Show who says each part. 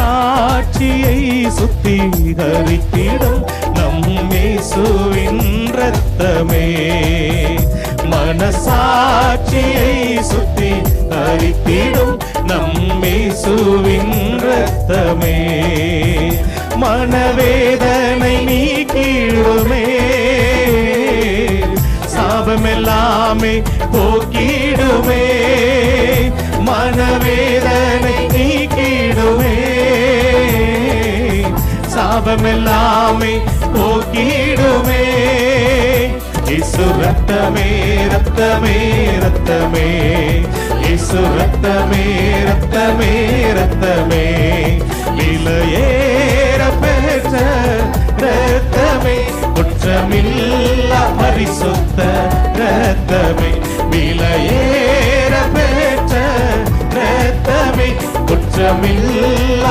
Speaker 1: மனசாட்சியை சுத்திகரித்திடும் நம் இயேசுவின் இரத்தமே. மனசாட்சியை சுத்திகரித்திடும் நம் இயேசுவின் இரத்தமே. மனவேதனை நீக்கிடுமே, சாபமெல்லாமே போக்கிடுமே. மனவேதனை நீக்கிடுமே, சாபமெல்லாமே போக்கிடுமே. இயேசு ரத்தமே ரத்தமே ரத்தமே, இயேசு ரத்தமே ரத்தமே ரத்தமே, விலையேற பெற்ற ரத்தமே, குற்றமில்லா பரிசுத்த ரத்தமே. விலையேற பெற்ற ரத்தமே, குற்றமில்லா